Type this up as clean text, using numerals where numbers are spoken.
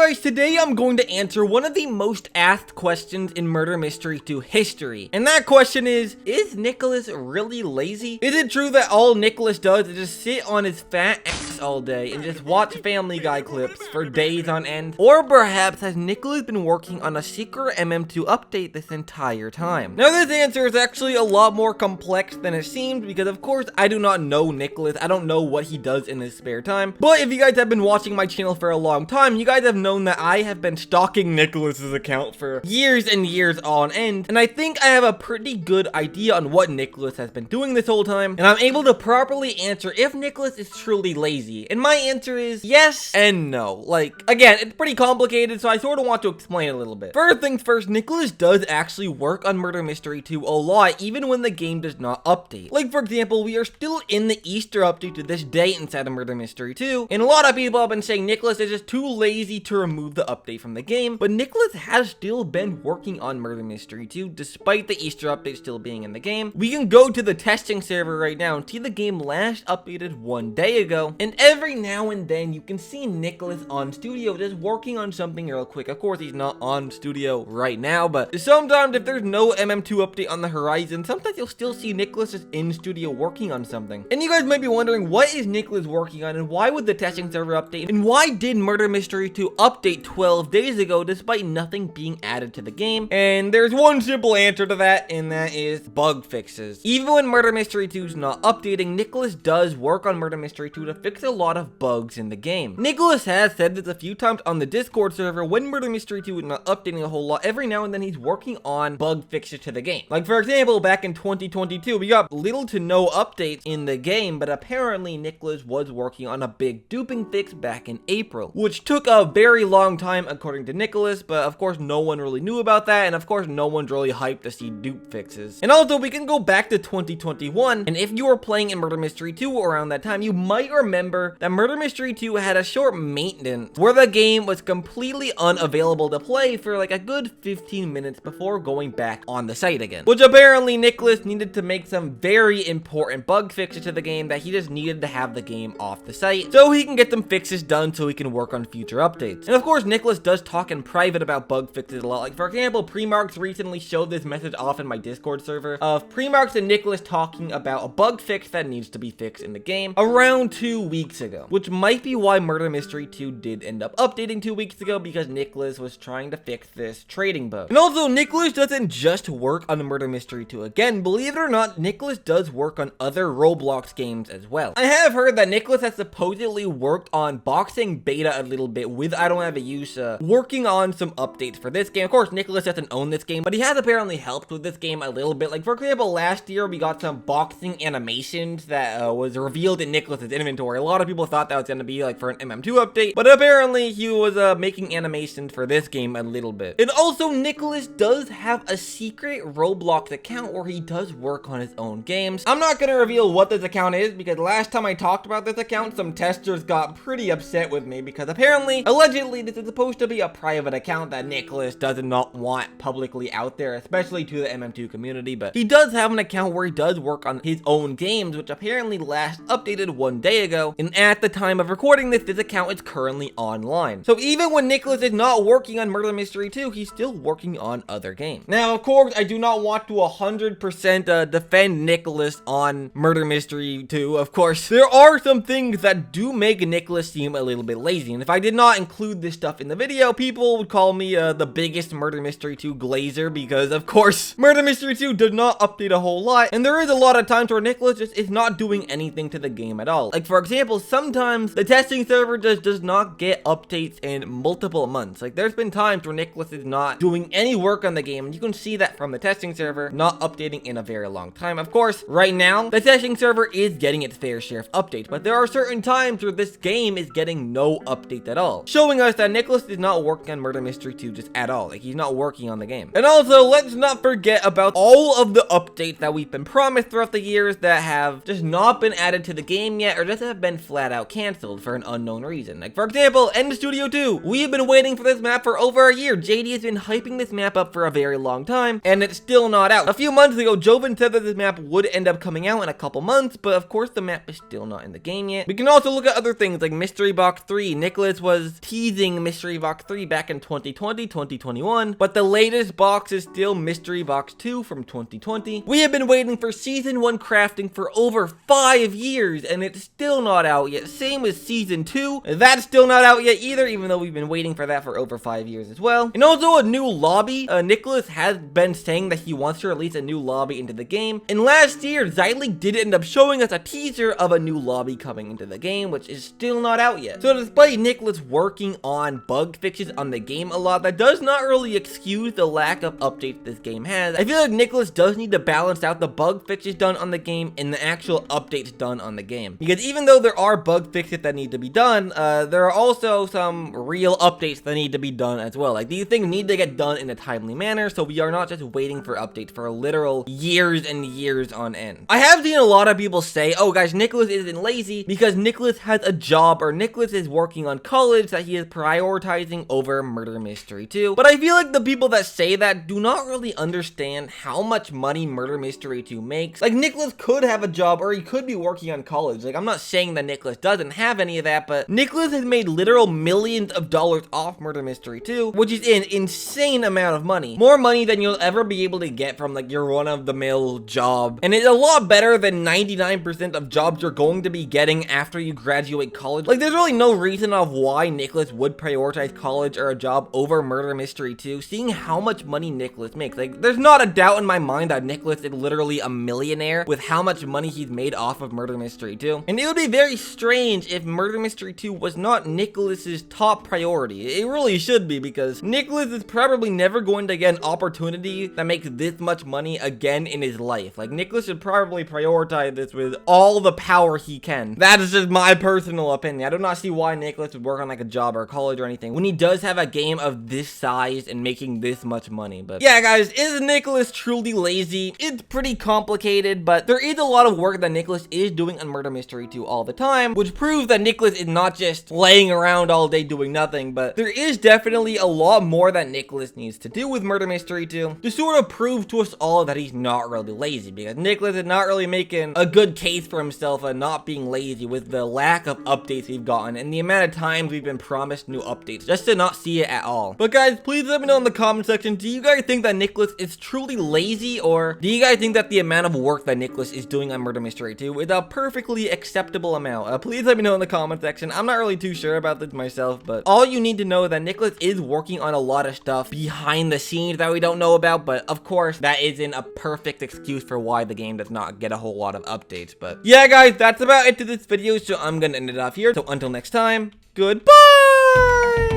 guys, today I'm going to answer one of the most asked questions in Murder Mystery 2 history. And that question is Nikilis really lazy? Is it true that all Nikilis does is just sit on his fat ass all day and just watch Family Guy clips for days on end? Or perhaps has Nikilis been working on a secret MM2 update this entire time? Now this answer is actually a lot more complex than it seems because of course I do not know Nikilis. I don't know what he does in his spare time. But if you guys have been watching my channel for a long time, you guys have known that I have been stalking Nikilis's account for years and years on end, and I think I have a pretty good idea on what Nikilis has been doing this whole time, and I'm able to properly answer if Nikilis is truly lazy. And my answer is yes and no. Like, again, it's pretty complicated, so I sort of want to explain a little bit. First things first, Nikilis does actually work on Murder Mystery 2 a lot, even when the game does not update. Like, for example, we are still in the Easter update to this day inside of Murder Mystery 2, and a lot of people have been saying Nikilis is just too lazy to remove the update from the game, but Nikilis has still been working on Murder Mystery 2 despite the Easter update still being in the game. We can go to the testing server right now and see the game last updated 1 day ago, and every now and then you can see Nikilis on studio just working on something real quick. Of course he's not on studio right now, but sometimes if there's no MM2 update on the horizon, sometimes you'll still see Nikilis just in studio working on something. And you guys might be wondering, what is Nikilis working on, and why would the testing server update, and why did Murder Mystery 2 update 12 days ago despite nothing being added to the game? And there's one simple answer to that, and that is bug fixes. Even when Murder Mystery 2 is not updating, Nikilis does work on Murder Mystery 2 to fix a lot of bugs in the game. Nikilis has said this a few times on the Discord server. When Murder Mystery 2 is not updating a whole lot, every now and then he's working on bug fixes to the game. Like, for example, back in 2022, we got little to no updates in the game, but apparently Nikilis was working on a big duping fix back in April, which took a very long time according to Nikilis, but of course no one really knew about that, and of course no one's really hyped to see dupe fixes. And also we can go back to 2021, and if you were playing in Murder Mystery 2 around that time, you might remember that Murder Mystery 2 had a short maintenance where the game was completely unavailable to play for like a good 15 minutes before going back on the site again, which apparently Nikilis needed to make some very important bug fixes to the game that he just needed to have the game off the site so he can get some fixes done so he can work on future updates. And of course Nikilis does talk in private about bug fixes a lot. Like, for example, Premarks recently showed this message off in my Discord server of Premarks and Nikilis talking about a bug fix that needs to be fixed in the game around 2 weeks ago, which might be why Murder Mystery 2 did end up updating 2 weeks ago, because Nikilis was trying to fix this trading bug. And also Nikilis doesn't just work on Murder Mystery 2. Again, believe it or not, Nikilis does work on other Roblox games as well. I have heard that Nikilis has supposedly worked on Boxing Beta a little bit with I Don't Have a Use, working on some updates for this game. Of course, Nikilis doesn't own this game, but he has apparently helped with this game a little bit. Like, for example, last year we got some boxing animations that was revealed in Nikilis's inventory. A lot of people thought that was going to be like for an MM2 update, but apparently he was making animations for this game a little bit. And also Nikilis does have a secret Roblox account where he does work on his own games. I'm not going to reveal what this account is because last time I talked about this account, some testers got pretty upset with me because apparently, allegedly, this is supposed to be a private account that Nikilis does not want publicly out there, especially to the MM2 community, but he does have an account where he does work on his own games, which apparently last updated 1 day ago, and at the time of recording this account is currently online. So even when Nikilis is not working on Murder Mystery 2, he's still working on other games. Now, of course, I do not want to 100% defend Nikilis on Murder Mystery 2. Of course, there are some things that do make Nikilis seem a little bit lazy, and if I did not include this stuff in the video, people would call me the biggest Murder Mystery 2 glazer, because of course Murder Mystery 2 does not update a whole lot, and there is a lot of times where Nikilis just is not doing anything to the game at all. Like, for example, sometimes the testing server just does not get updates in multiple months. Like, there's been times where Nikilis is not doing any work on the game, and you can see that from the testing server not updating in a very long time. Of course, right now the testing server is getting its fair share of updates, but there are certain times where this game is getting no update at all, showing us that Nikilis is not working on Murder Mystery 2 just at all. Like, he's not working on the game. And also, let's not forget about all of the updates that we've been promised throughout the years that have just not been added to the game yet, or just have been flat out canceled for an unknown reason. Like, for example, End Studio 2. We have been waiting for this map for over a year. JD has been hyping this map up for a very long time, and it's still not out. A few months ago, Joven said that this map would end up coming out in a couple months, but of course the map is still not in the game yet. We can also look at other things like Mystery Box 3. Nikilis was teasing teasing Mystery Box 3 back in 2020, 2021, but the latest box is still Mystery Box 2 from 2020. We have been waiting for Season 1 crafting for over 5 years, and it's still not out yet. Same with Season 2. That's still not out yet either, even though we've been waiting for that for over 5 years as well. And also a new lobby. Nikilis has been saying that he wants to release a new lobby into the game. And last year, Xylia did end up showing us a teaser of a new lobby coming into the game, which is still not out yet. So despite Nikilis working on bug fixes on the game a lot, that does not really excuse the lack of updates this game has. I feel like Nikilis does need to balance out the bug fixes done on the game and the actual updates done on the game. Because even though there are bug fixes that need to be done, there are also some real updates that need to be done as well. Like, these things need to get done in a timely manner, so we are not just waiting for updates for literal years and years on end. I have seen a lot of people say, oh guys, Nikilis isn't lazy because Nikilis has a job or Nikilis is working on college that he is prioritizing over Murder Mystery 2. But I feel like the people that say that do not really understand how much money Murder Mystery 2 makes. Like, Nikilis could have a job or he could be working on college. Like, I'm not saying that Nikilis doesn't have any of that, but Nikilis has made literal millions of dollars off Murder Mystery 2, which is an insane amount of money. More money than you'll ever be able to get from like your run-of-the-mill job. And it's a lot better than 99% of jobs you're going to be getting after you graduate college. Like, there's really no reason of why Nikilis would prioritize college or a job over Murder Mystery 2, seeing how much money Nikilis makes. Like, there's not a doubt in my mind that Nikilis is literally a millionaire with how much money he's made off of Murder Mystery 2. And it would be very strange if Murder Mystery 2 was not Nikilis's top priority. It really should be, because Nikilis is probably never going to get an opportunity that makes this much money again in his life. Like, Nikilis should probably prioritize this with all the power he can. That is just my personal opinion. I do not see why Nikilis would work on like a job or a college or anything when he does have a game of this size and making this much money. But yeah, guys, is Nikilis truly lazy? It's pretty complicated, but there is a lot of work that Nikilis is doing on Murder Mystery 2 all the time, which proves that Nikilis is not just laying around all day doing nothing, but there is definitely a lot more that Nikilis needs to do with Murder Mystery 2 to sort of prove to us all that he's not really lazy, because Nikilis is not really making a good case for himself and not being lazy with the lack of updates we've gotten and the amount of times we've been promised new updates just to not see it at all. But guys, please let me know in the comment section, do you guys think that Nikilis is truly lazy, or do you guys think that the amount of work that Nikilis is doing on Murder Mystery 2 is a perfectly acceptable amount? Please let me know in the comment section. I'm not really too sure about this myself, but all you need to know is that Nikilis is working on a lot of stuff behind the scenes that we don't know about, but of course that isn't a perfect excuse for why the game does not get a whole lot of updates. But yeah, guys, that's about it to this video, so I'm gonna end it off here. So until next time, goodbye!